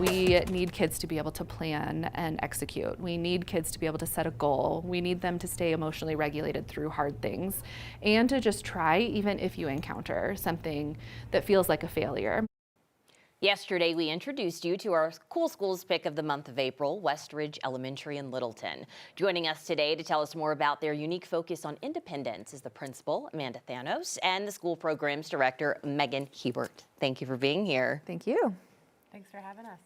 We need kids to be able to plan and execute. We need kids to be able to set a goal. We need them to stay emotionally regulated through hard things and to just try even if you encounter something that feels like a failure. Yesterday, we introduced you to our Cool Schools pick of the month of April, Westridge Elementary in Littleton. Joining us today to tell us more about their unique focus on independence is the principal, Amanda Thanos, and the school programs director, Megan Hebert. Thank you for being here. Thank you. Thanks for having us.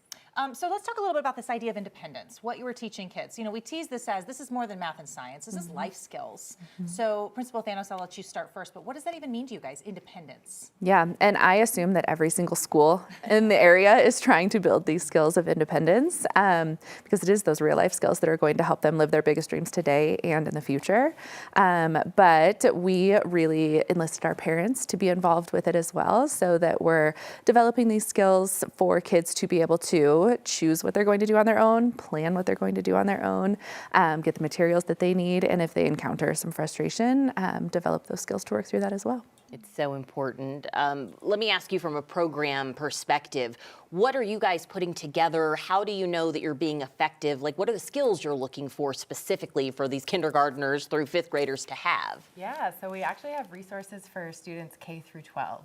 So let's talk a little bit about this idea of independence, what you were teaching kids. You know, we tease this as this is more than math and science, this is life skills. So Principal Thanos, I'll let you start first, but what does that even mean to you guys, independence? Yeah, and I assume that every single school in the area is trying to build these skills of independence because it is those real life skills that are going to help them live their biggest dreams today and in the future. But we really enlisted our parents to be involved with it as well, so that we're developing these skills for kids to be able to choose what they're going to do on their own, plan what they're going to do on their own, get the materials that they need, and if they encounter some frustration, develop those skills to work through that as well. It's so important. Let me ask you from a program perspective, what are you guys putting together? How do you know that you're being effective? Like, what are the skills you're looking for specifically for these kindergartners through fifth graders to have? Yeah, so we actually have resources for students K through 12.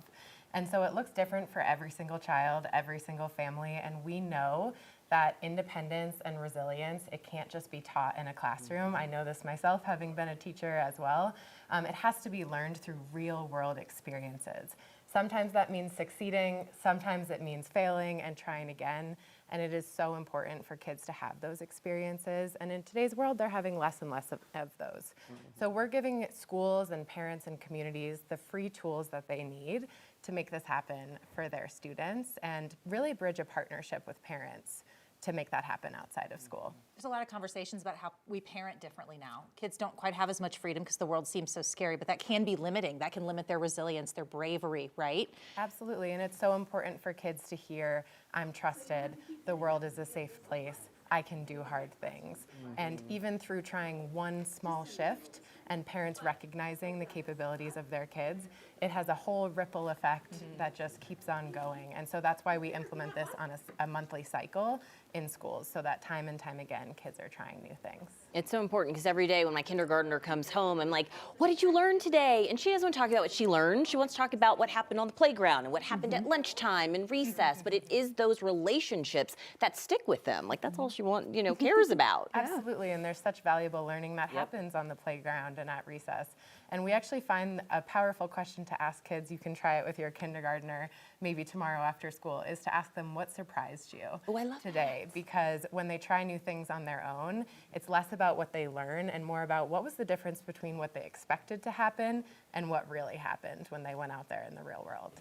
And so it looks different for every single child, every single family, and we know that independence and resilience, it can't just be taught in a classroom. I know this myself, having been a teacher as well. It has to be learned through real world experiences. Sometimes that means succeeding, sometimes it means failing and trying again. And it is so important for kids to have those experiences. And in today's world, they're having less and less of those. So we're giving schools and parents and communities the free tools that they need to make this happen for their students and really bridge a partnership with parents to make that happen outside of school. There's a lot of conversations about how we parent differently now. Kids don't quite have as much freedom because the world seems so scary, but that can be limiting. That can limit their resilience, their bravery, right? Absolutely, and it's so important for kids to hear, I'm trusted, the world is a safe place, I can do hard things. And even through trying one small shift and parents recognizing the capabilities of their kids, it has a whole ripple effect that just keeps on going. And so that's why we implement this on a monthly cycle in schools, so that time and time again, kids are trying new things. It's so important because every day when my kindergartner comes home, I'm like, what did you learn today? And she doesn't want to talk about what she learned. She wants to talk about what happened on the playground and what happened at lunchtime and recess. But it is those relationships that stick with them. Like, that's all she cares about. Absolutely, and there's such valuable learning that happens on the playground and at recess. And we actually find a powerful question to ask kids, you can try it with your kindergartner maybe tomorrow after school, is to ask them what surprised you today. Because when they try new things on their own, it's less about what they learn and more about what was the difference between what they expected to happen and what really happened when they went out there in the real world.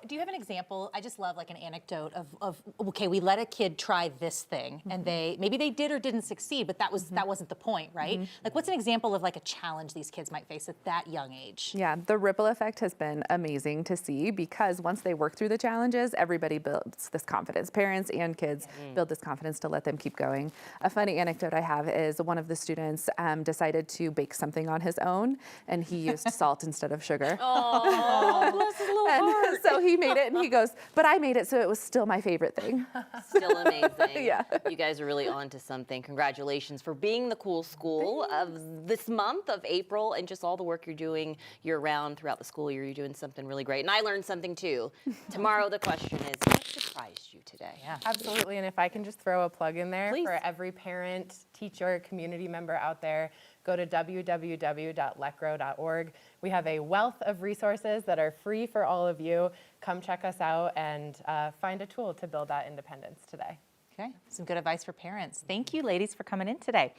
Do you have an example? I just love like an anecdote of okay, we let a kid try this thing and maybe they did or didn't succeed, but that wasn't the point, right? Like, what's an example of like a challenge these kids might face at that young age? Yeah, the ripple effect has been amazing to see because once they work through the challenges, everybody builds this confidence. Parents and kids build this confidence to let them keep going. A funny anecdote I have is one of the students decided to bake something on his own, and he used salt instead of sugar. Oh, bless his little heart. And so he made it, and he goes, but I made it, so it was still my favorite thing. Still amazing. Yeah. You guys are really on to something. Congratulations for being the cool school of this month of April and just all the work you're doing year-round throughout the school year. You're doing something really great. And I learned something too. Tomorrow the question is, what surprised you today? Yeah. Absolutely, and if I can just throw a plug in there Please. for every parent, teacher, community member out there, go to www.lecro.org. We have a wealth of resources that are free for all of you. Come check us out and find a tool to build that independence today. Okay, some good advice for parents. Thank you, ladies, for coming in today.